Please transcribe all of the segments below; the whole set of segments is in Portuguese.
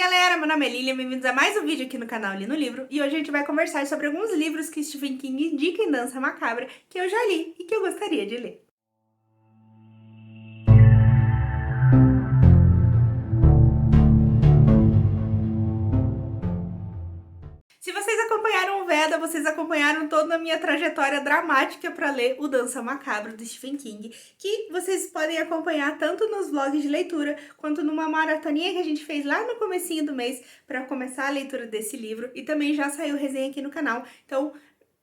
galera, meu nome é Lilian, bem-vindos a mais um vídeo aqui no canal Li no Livro. E hoje a gente vai conversar sobre alguns livros que Stephen King indica em Dança Macabra, que eu já li e que eu gostaria de ler. Se vocês acompanharam o Veda, vocês acompanharam toda a minha trajetória dramática para ler o Dança Macabra do Stephen King, que vocês podem acompanhar tanto nos vlogs de leitura, quanto numa maratoninha que a gente fez lá no comecinho do mês para começar a leitura desse livro, e também já saiu resenha aqui no canal, então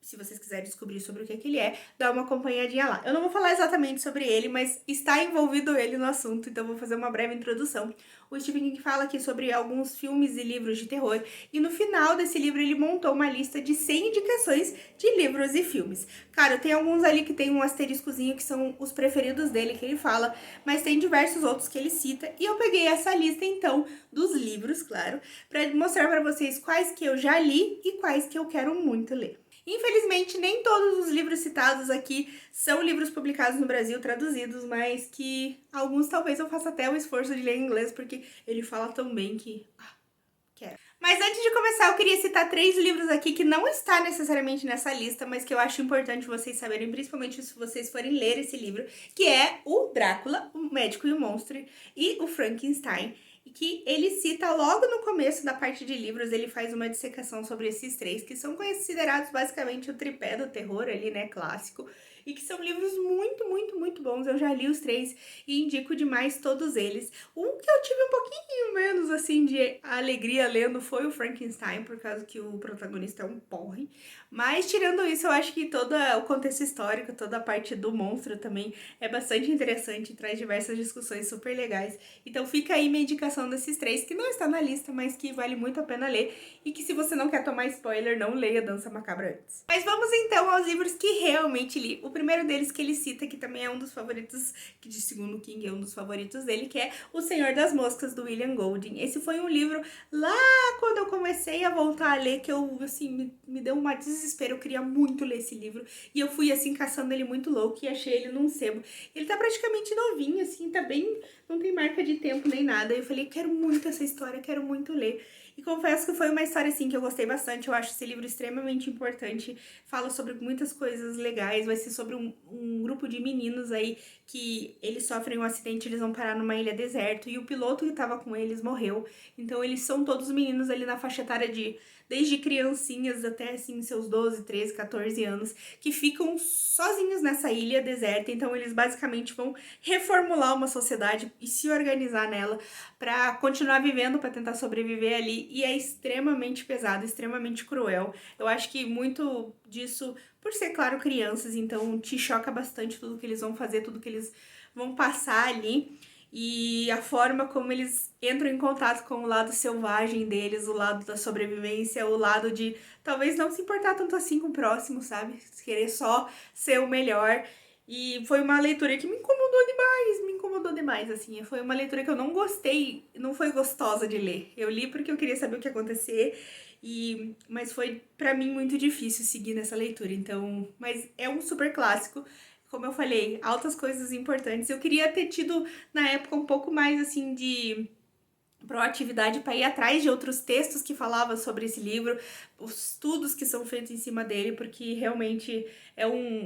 se vocês quiserem descobrir sobre o que ele é, dá uma acompanhadinha lá. Eu não vou falar exatamente sobre ele, mas está envolvido ele no assunto, então vou fazer uma breve introdução. O Stephen King fala aqui sobre alguns filmes e livros de terror, e no final desse livro ele montou uma lista de 100 indicações de livros e filmes. Cara, tem alguns ali que tem um asteriscozinho que são os preferidos dele, que ele fala, mas tem diversos outros que ele cita, e eu peguei essa lista então, dos livros, claro, para mostrar para vocês quais que eu já li e quais que eu quero muito ler. Infelizmente, nem todos os livros citados aqui são livros publicados no Brasil, traduzidos, mas que alguns talvez eu faça até o esforço de ler em inglês, porque ele fala tão bem que quero. Mas antes de começar, eu queria citar 3 livros aqui que não está necessariamente nessa lista, mas que eu acho importante vocês saberem, principalmente se vocês forem ler esse livro, que é o Drácula, o Médico e o Monstro, e o Frankenstein. E que ele cita logo no começo da parte de livros, ele faz uma dissecação sobre esses 3, que são considerados basicamente o tripé do terror ali, né, clássico, e que são livros muito bons. Eu já li os 3 e indico demais todos eles. Um que eu tive um pouquinho menos, assim, de alegria lendo foi o Frankenstein, por causa que o protagonista é um porre. Mas, tirando isso, eu acho que todo o contexto histórico, toda a parte do monstro também é bastante interessante e traz diversas discussões super legais. Então fica aí minha indicação desses 3, que não está na lista, mas que vale muito a pena ler. E que se você não quer tomar spoiler, não leia Dança Macabra antes. Mas vamos então aos livros que realmente li. O primeiro deles que ele cita, que também é um dos favoritos, que de segundo King é um dos favoritos dele, que é O Senhor das Moscas, do William Golding. Esse foi um livro lá quando eu comecei a voltar a ler, que eu, assim, me deu uma desespero. Eu queria muito ler esse livro. E eu fui, assim, caçando ele muito louco e achei ele num sebo. Ele tá praticamente novinho, assim, tá bem... não tem marca de tempo nem nada. Eu falei, quero muito essa história, quero muito ler. E confesso que foi uma história, assim, que eu gostei bastante. Eu acho esse livro extremamente importante. Fala sobre muitas coisas legais. Vai ser sobre um grupo de meninos aí que eles sofrem um acidente, eles vão parar numa ilha deserta. E o piloto que tava com eles morreu. Então eles são todos meninos ali na faixa etária de... desde criancinhas até, assim, seus 12, 13, 14 anos, que ficam sozinhos nessa ilha deserta. Então eles basicamente vão reformular uma sociedade e se organizar nela para continuar vivendo, para tentar sobreviver ali. E é extremamente pesado, extremamente cruel. Eu acho que muito disso, por ser, claro, crianças, então te choca bastante tudo que eles vão fazer, tudo que eles vão passar ali. E a forma como eles entram em contato com o lado selvagem deles, o lado da sobrevivência, o lado de talvez não se importar tanto assim com o próximo, sabe? Querer só ser o melhor. E foi uma leitura que me incomodou demais, assim. Foi uma leitura que eu não gostei, não foi gostosa de ler. Eu li porque eu queria saber o que ia acontecer, mas foi pra mim muito difícil seguir nessa leitura, então... Mas é um super clássico. Como eu falei, altas coisas importantes. Eu queria ter tido, na época, um pouco mais, assim, de proatividade para ir atrás de outros textos que falavam sobre esse livro, os estudos que são feitos em cima dele, porque realmente é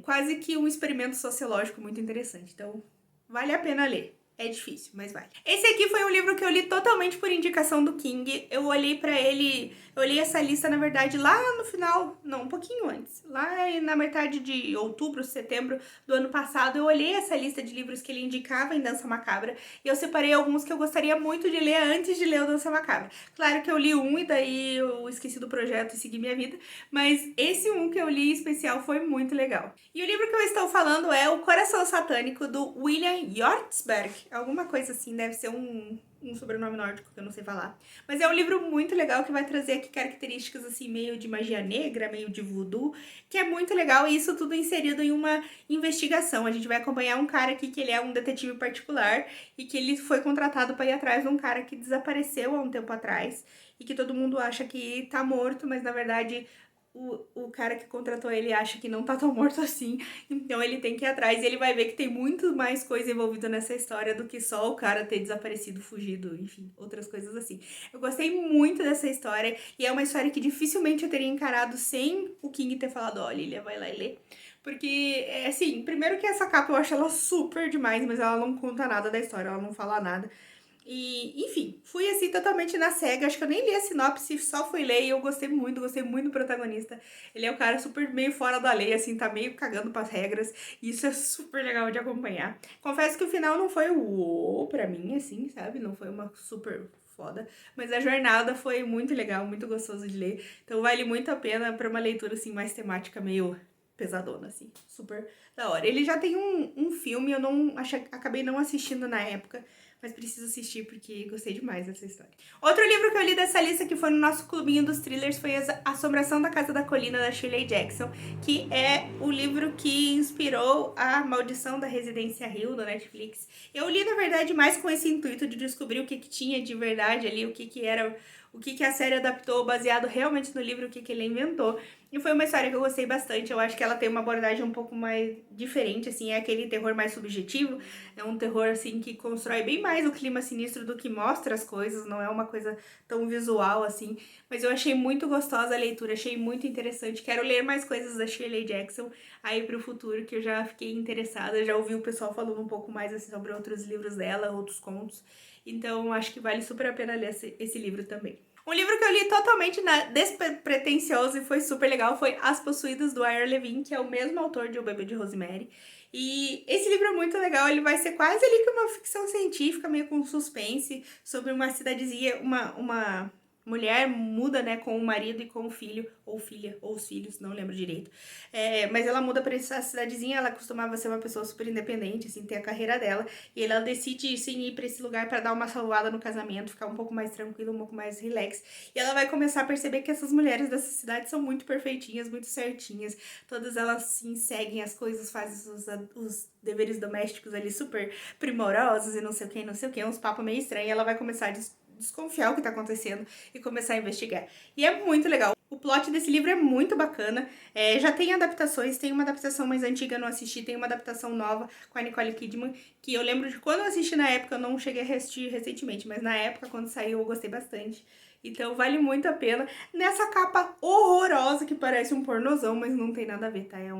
quase que um experimento sociológico muito interessante. Então, vale a pena ler. É difícil, mas vai. Esse aqui foi um livro que eu li totalmente por indicação do King. Eu olhei pra ele, eu olhei essa lista, na verdade, lá no final, não, um pouquinho antes. Lá na metade de outubro, setembro do ano passado, eu olhei essa lista de livros que ele indicava em Dança Macabra e eu separei alguns que eu gostaria muito de ler antes de ler o Dança Macabra. Claro que eu li um e daí eu esqueci do projeto e segui minha vida, mas esse um que eu li em especial foi muito legal. E o livro que eu estou falando é O Coração Satânico, do William Hjortsberg. Alguma coisa assim, deve ser um sobrenome nórdico que eu não sei falar. Mas é um livro muito legal que vai trazer aqui características assim, meio de magia negra, meio de voodoo, que é muito legal, e isso tudo inserido em uma investigação. A gente vai acompanhar um cara aqui que ele é um detetive particular e que ele foi contratado para ir atrás de um cara que desapareceu há um tempo atrás e que todo mundo acha que tá morto, mas na verdade o cara que contratou ele acha que não tá tão morto assim, então ele tem que ir atrás e ele vai ver que tem muito mais coisa envolvida nessa história do que só o cara ter desaparecido, fugido, enfim, outras coisas assim. Eu gostei muito dessa história e é uma história que dificilmente eu teria encarado sem o King ter falado, ó, Lilia, vai lá e lê. Porque, assim, primeiro que essa capa eu acho ela super demais, mas ela não conta nada da história, ela não fala nada. E, enfim, fui assim totalmente na cega, acho que eu nem li a sinopse, só fui ler e eu gostei muito do protagonista. Ele é um cara super meio fora da lei, assim, tá meio cagando pras regras, e isso é super legal de acompanhar. Confesso que o final não foi o uou pra mim, assim, sabe? Não foi uma super foda, mas a jornada foi muito legal, muito gostoso de ler, então vale muito a pena pra uma leitura, assim, mais temática, meio pesadona, assim, super da hora. Ele já tem um filme, eu não acabei não assistindo na época, mas preciso assistir porque gostei demais dessa história. Outro livro que eu li dessa lista que foi no nosso clubinho dos thrillers foi Assombração da Casa da Colina, da Shirley Jackson, que é o livro que inspirou a Maldição da Residência Hill, do Netflix. Eu li, na verdade, mais com esse intuito de descobrir o que tinha de verdade ali, o que era, o que a série adaptou baseado realmente no livro, o que ele inventou. E foi uma história que eu gostei bastante, eu acho que ela tem uma abordagem um pouco mais diferente, assim, é aquele terror mais subjetivo, é um terror, assim, que constrói bem mais o clima sinistro do que mostra as coisas, não é uma coisa tão visual, assim, mas eu achei muito gostosa a leitura, achei muito interessante, quero ler mais coisas da Shirley Jackson aí pro futuro, que eu já fiquei interessada, já ouvi o pessoal falando um pouco mais, assim, sobre outros livros dela, outros contos, então acho que vale super a pena ler esse livro também. Um livro que eu li totalmente despretensioso e foi super legal foi As Possuídas, do Ira Levin, que é o mesmo autor de O Bebê de Rosemary. E esse livro é muito legal, ele vai ser quase ali que uma ficção científica, meio com suspense, sobre uma cidadezinha, uma mulher muda, né, com o marido e com o filho, ou filha, ou os filhos, não lembro direito. Mas ela muda para essa cidadezinha, ela costumava ser uma pessoa super independente, assim, ter a carreira dela, e ela decide sim, ir para esse lugar para dar uma salvada no casamento, ficar um pouco mais tranquila, um pouco mais relax. E ela vai começar a perceber que essas mulheres dessa cidade são muito perfeitinhas, muito certinhas, todas elas sim seguem as coisas, fazem os deveres domésticos ali super primorosos e não sei o que, uns papos meio estranhos, e ela vai começar a desconfiar o que tá acontecendo e começar a investigar. E é muito legal. O plot desse livro é muito bacana, já tem adaptações, tem uma adaptação mais antiga, eu não assisti, tem uma adaptação nova com a Nicole Kidman, que eu lembro de quando eu assisti na época, eu não cheguei a assistir recentemente, mas na época, quando saiu, eu gostei bastante. Então vale muito a pena. Nessa capa horrorosa que parece um pornozão, mas não tem nada a ver, tá? É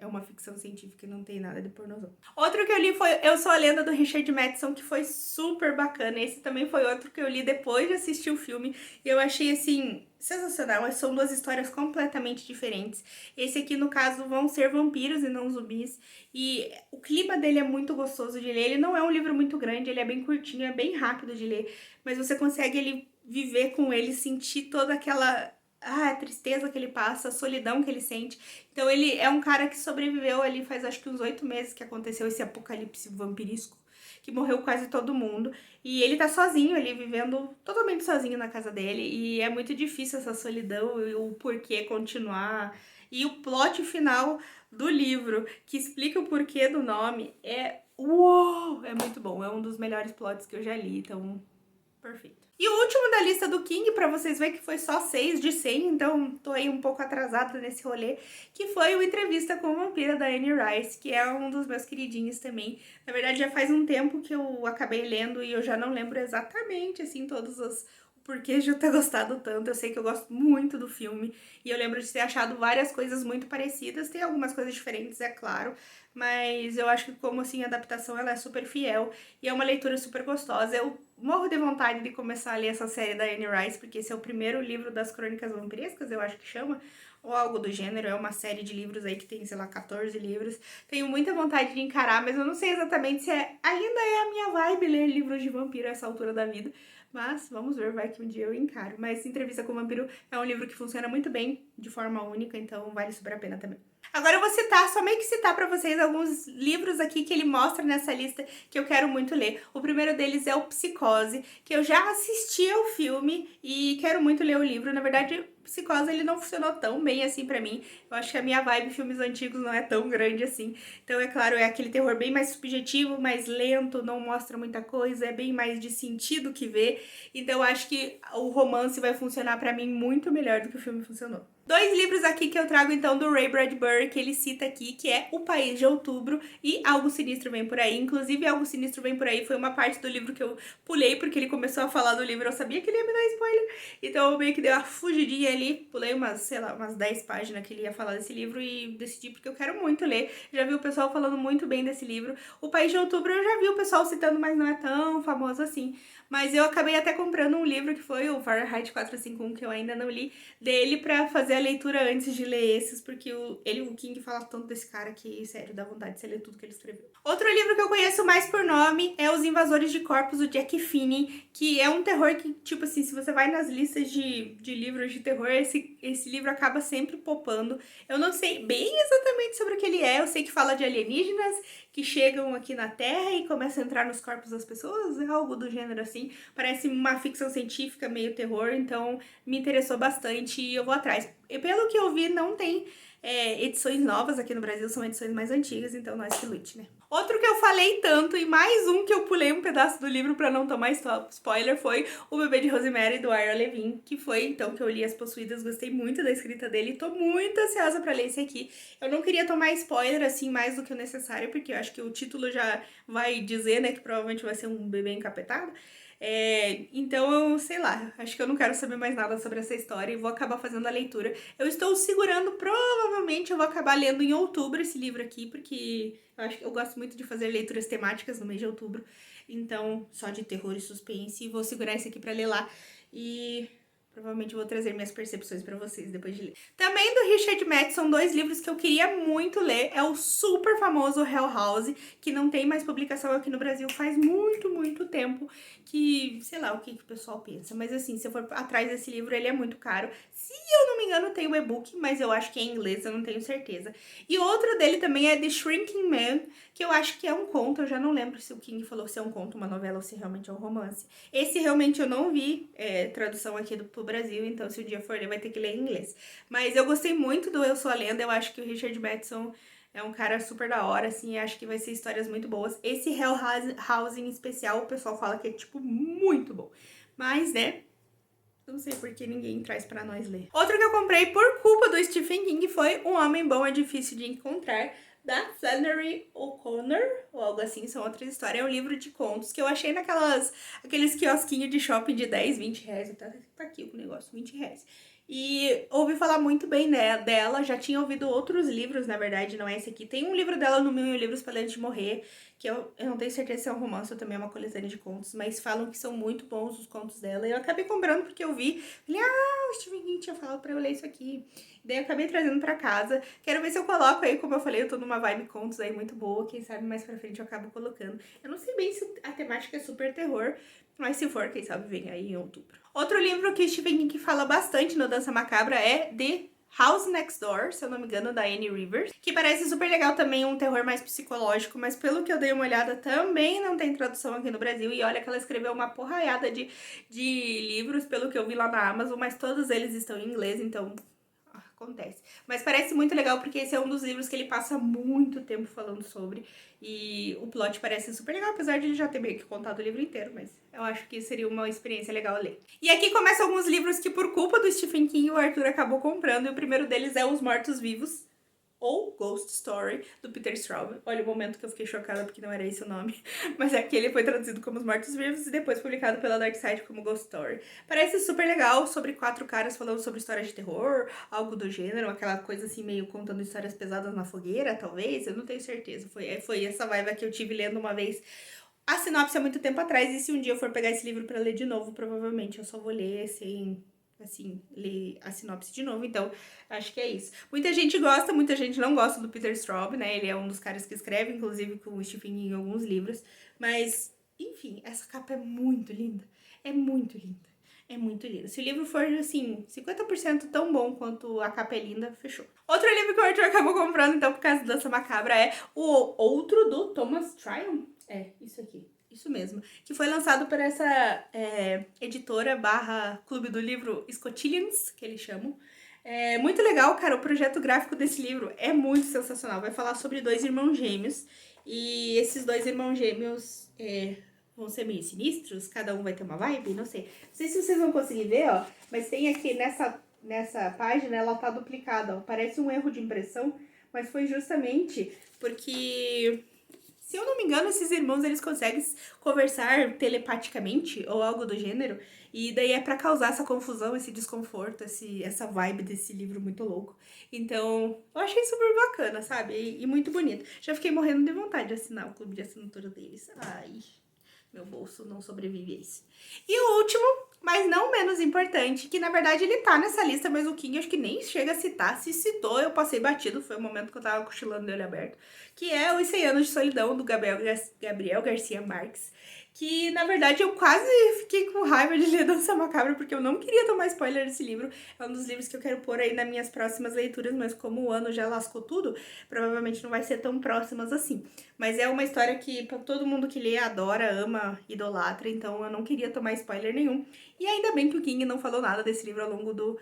uma ficção científica e não tem nada de pornozão. Outro que eu li foi Eu Sou a Lenda, do Richard Matheson, que foi super bacana. Esse também foi outro que eu li depois de assistir o filme e eu achei, assim, sensacional. São duas histórias completamente diferentes. Esse aqui, no caso, vão ser vampiros e não zumbis. E o clima dele é muito gostoso de ler. Ele não é um livro muito grande, ele é bem curtinho, é bem rápido de ler, mas você consegue ele viver com ele, sentir toda aquela tristeza que ele passa, a solidão que ele sente. Então ele é um cara que sobreviveu ali faz acho que uns 8 meses que aconteceu esse apocalipse vampirisco, que morreu quase todo mundo. E ele tá sozinho ali, vivendo totalmente sozinho na casa dele. E é muito difícil essa solidão e o porquê continuar. E o plot final do livro, que explica o porquê do nome, é uou! É muito bom, é um dos melhores plots que eu já li, então perfeito. E o último da lista do King, pra vocês verem que foi só 6 de 100, então tô aí um pouco atrasada nesse rolê, que foi o Entrevista com a Vampira, da Anne Rice, que é um dos meus queridinhos também. Na verdade, já faz um tempo que eu acabei lendo e eu já não lembro exatamente, assim, todos os porquês de eu ter gostado tanto. Eu sei que eu gosto muito do filme e eu lembro de ter achado várias coisas muito parecidas, tem algumas coisas diferentes, é claro, mas eu acho que como, assim, a adaptação ela é super fiel e é uma leitura super gostosa. Eu morro de vontade de começar a ler essa série da Anne Rice, porque esse é o primeiro livro das Crônicas Vampirescas, eu acho que chama, ou algo do gênero. É uma série de livros aí que tem, sei lá, 14 livros. Tenho muita vontade de encarar, mas eu não sei exatamente se ainda é a minha vibe ler livros de vampiro a essa altura da vida. Mas vamos ver, vai que um dia eu encaro. Mas Entrevista com o Vampiro é um livro que funciona muito bem, de forma única, então vale super a pena também. Agora eu vou citar, só meio que citar pra vocês alguns livros aqui que ele mostra nessa lista que eu quero muito ler. O primeiro deles é o Psicose, que eu já assisti ao filme e quero muito ler o livro. Na verdade, Psicose, ele não funcionou tão bem assim pra mim. Eu acho que a minha vibe filmes antigos não é tão grande assim. Então, é claro, é aquele terror bem mais subjetivo, mais lento, não mostra muita coisa, é bem mais de sentido que ver. Então, eu acho que o romance vai funcionar pra mim muito melhor do que o filme funcionou. Dois livros aqui que eu trago então do Ray Bradbury, que ele cita aqui, que é O País de Outubro e Algo Sinistro Vem Por Aí. Inclusive, Algo Sinistro Vem Por Aí foi uma parte do livro que eu pulei, porque ele começou a falar do livro, eu sabia que ele ia me dar spoiler. Então eu meio que dei uma fugidinha ali, pulei umas, sei lá, umas 10 páginas que ele ia falar desse livro e decidi porque eu quero muito ler. Já vi o pessoal falando muito bem desse livro. O País de Outubro eu já vi o pessoal citando, mas não é tão famoso assim. Mas eu acabei até comprando um livro que foi o Fahrenheit 451, que eu ainda não li, dele pra fazer a leitura antes de ler esses, porque o King fala tanto desse cara que, sério, dá vontade de você ler tudo que ele escreveu. Outro livro que eu conheço mais por nome é Os Invasores de Corpos, do Jack Finney, que é um terror que, tipo assim, se você vai nas listas de livros de terror, esse livro acaba sempre popando. Eu não sei bem exatamente sobre o que ele é, eu sei que fala de alienígenas que chegam aqui na Terra e começam a entrar nos corpos das pessoas, algo do gênero assim. Parece uma ficção científica, meio terror, então me interessou bastante e eu vou atrás. E pelo que eu vi, não tem edições novas aqui no Brasil, são edições mais antigas, então nós que lute, né? Outro que eu falei tanto e mais um que eu pulei um pedaço do livro pra não tomar spoiler foi O Bebê de Rosemary, do Ira Levin, que foi então que eu li As Possuídas, gostei muito da escrita dele e tô muito ansiosa pra ler esse aqui. Eu não queria tomar spoiler assim mais do que o necessário, porque eu acho que o título já vai dizer, né, que provavelmente vai ser um bebê encapetado. Então, sei lá, acho que eu não quero saber mais nada sobre essa história e vou acabar fazendo a leitura. Eu estou segurando, provavelmente eu vou acabar lendo em outubro esse livro aqui, porque eu acho que eu gosto muito de fazer leituras temáticas no mês de outubro. Então, só de terror e suspense, vou segurar esse aqui pra ler lá e provavelmente vou trazer minhas percepções pra vocês depois de ler. Também do Richard Matheson, dois livros que eu queria muito ler. É o super famoso Hell House, que não tem mais publicação aqui no Brasil faz muito, muito tempo. Que, sei lá o que o pessoal pensa. Mas assim, se eu for atrás desse livro, ele é muito caro. Se eu não me engano, tem o e-book, mas eu acho que é em inglês, eu não tenho certeza. E outro dele também é The Shrinking Man, que eu acho que é um conto. Eu já não lembro se o King falou se é um conto, uma novela ou se realmente é um romance. Esse realmente eu não vi tradução aqui pro Brasil, então se um dia for ler vai ter que ler em inglês. Mas eu gostei muito do Eu Sou a Lenda, eu acho que o Richard Matheson é um cara super da hora, assim, acho que vai ser histórias muito boas. Esse Hell House em especial, o pessoal fala que é, tipo, muito bom. Mas, né, não sei por que ninguém traz pra nós ler. Outro que eu comprei por culpa do Stephen King foi Um Homem Bom é Difícil de Encontrar, da Flannery O'Connor, ou algo assim, são outras histórias. É um livro de contos que eu achei aqueles quiosquinhos de shopping de 10, 20 reais. Tá aqui o negócio, 20 reais. E ouvi falar muito bem dela, já tinha ouvido outros livros, na verdade, não é esse aqui. Tem um livro dela no Mil Livros para Antes de Morrer, que eu não tenho certeza se é um romance ou também é uma coletânea de contos, mas falam que são muito bons os contos dela. E eu acabei comprando porque eu vi, falei, o Stephen King tinha falado pra eu ler isso aqui. Daí eu acabei trazendo pra casa. Quero ver se eu coloco aí, como eu falei, eu tô numa vibe contos aí muito boa, quem sabe mais pra frente eu acabo colocando. Eu não sei bem se a temática é super terror, mas se for, quem sabe vem aí em outubro. Outro livro que Stephen King fala bastante no Dança Macabra é The House Next Door, se eu não me engano, da Anne Rivers, que parece super legal também, um terror mais psicológico, mas pelo que eu dei uma olhada, também não tem tradução aqui no Brasil, e olha que ela escreveu uma porraiada de livros, pelo que eu vi lá na Amazon, mas todos eles estão em inglês, então acontece. Mas parece muito legal porque esse é um dos livros que ele passa muito tempo falando sobre e o plot parece super legal, apesar de ele já ter meio que contado o livro inteiro, mas eu acho que seria uma experiência legal a ler. E aqui começam alguns livros que por culpa do Stephen King o Arthur acabou comprando e o primeiro deles é Os Mortos-Vivos, ou Ghost Story, do Peter Straub. Olha o momento que eu fiquei chocada porque não era esse o nome, mas é que ele foi traduzido como Os Mortos-Vivos e depois publicado pela Dark Side como Ghost Story. Parece super legal, sobre 4 caras falando sobre histórias de terror, algo do gênero, aquela coisa assim meio contando histórias pesadas na fogueira, talvez, eu não tenho certeza. Foi essa vibe que eu tive lendo uma vez a sinopse há muito tempo atrás, e se um dia eu for pegar esse livro pra ler de novo, provavelmente eu só vou ler sem, assim, ler a sinopse de novo, então acho que é isso. Muita gente gosta, muita gente não gosta do Peter Straub, né, ele é um dos caras que escreve, inclusive com o Stephen King, alguns livros, mas, enfim, essa capa é muito linda, é muito linda. É muito lindo. Se o livro for, assim, 50% tão bom quanto a capa é linda, fechou. Outro livro que o Arthur acabou comprando, então, por causa da Dança Macabra, é o outro do Thomas Tryon. É, isso aqui. Isso mesmo. Que foi lançado por essa editora barra Clube do Livro Scotillians, que eles chamam. É muito legal, cara, o projeto gráfico desse livro é muito sensacional. Vai falar sobre dois irmãos gêmeos. E esses dois irmãos gêmeos vão ser meio sinistros, cada um vai ter uma vibe, não sei. Não sei se vocês vão conseguir ver, ó, mas tem aqui nessa página, ela tá duplicada, ó. Parece um erro de impressão, mas foi justamente porque, se eu não me engano, esses irmãos eles conseguem conversar telepaticamente ou algo do gênero, e daí é pra causar essa confusão, esse desconforto, essa vibe desse livro muito louco. Então, eu achei super bacana, sabe? E muito bonito. Já fiquei morrendo de vontade de assinar o clube de assinatura deles. Ai, meu bolso não sobrevive a isso. E o último, mas não menos importante, que na verdade ele tá nessa lista, mas o King acho que nem chega a citar. Se citou, eu passei batido, foi o momento que eu tava cochilando de olho aberto. Que é Os 100 Anos de Solidão, do Gabriel Garcia Marques. Que na verdade eu quase fiquei com raiva de ler Dança Macabra, porque eu não queria tomar spoiler desse livro. É um dos livros que eu quero pôr aí nas minhas próximas leituras, mas como o ano já lascou tudo, provavelmente não vai ser tão próximas assim. Mas é uma história que todo mundo que lê adora, ama, idolatra, então eu não queria tomar spoiler nenhum. E ainda bem que o King não falou nada desse livro ao longo do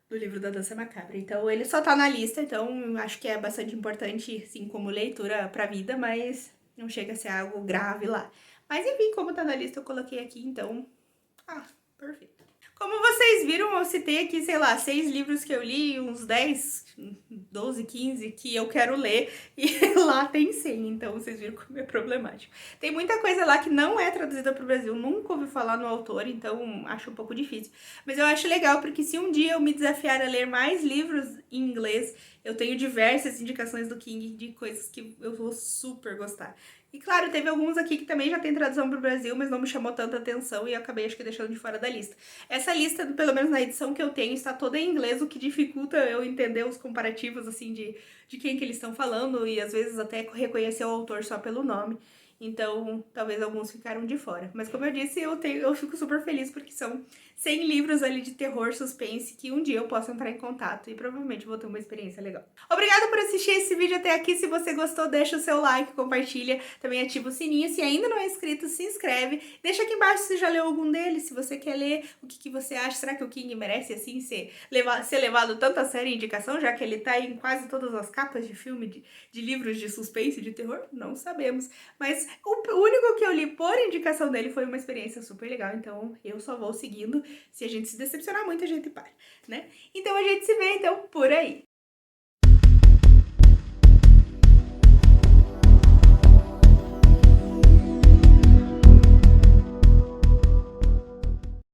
livro da Dança Macabra. Então ele só tá na lista, então acho que é bastante importante, sim, como leitura pra vida, mas não chega a ser algo grave lá. Mas enfim, como tá na lista, eu coloquei aqui, então... Ah, perfeito. Como vocês viram, eu citei aqui, sei lá, 6 livros que eu li, uns 10, 12, 15 que eu quero ler, e lá tem 100, então vocês viram como é problemático. Tem muita coisa lá que não é traduzida para o Brasil, nunca ouvi falar no autor, então acho um pouco difícil. Mas eu acho legal, porque se um dia eu me desafiar a ler mais livros em inglês, eu tenho diversas indicações do King de coisas que eu vou super gostar. E claro, teve alguns aqui que também já tem tradução para o Brasil, mas não me chamou tanta atenção e eu acabei, acho que, deixando de fora da lista. Essa lista, pelo menos na edição que eu tenho, está toda em inglês, o que dificulta eu entender os comparativos, assim, de quem que eles estão falando e às vezes até reconhecer o autor só pelo nome. Então, talvez alguns ficaram de fora. Mas como eu disse, eu fico super feliz porque são 100 livros ali de terror, suspense, que um dia eu posso entrar em contato e provavelmente vou ter uma experiência legal. Obrigada por assistir esse vídeo até aqui. Se você gostou, deixa o seu like, compartilha, também ativa o sininho. Se ainda não é inscrito, se inscreve. Deixa aqui embaixo se já leu algum deles, se você quer ler, o que você acha. Será que o King merece, assim, ser levado tanto a sério em indicação, já que ele tá em quase todas as capas de filme, de livros de suspense, de terror? Não sabemos. Mas o único que eu li por indicação dele foi uma experiência super legal, então eu só vou seguindo. Se a gente se decepcionar muito, a gente para, né? Então a gente se vê, então, por aí.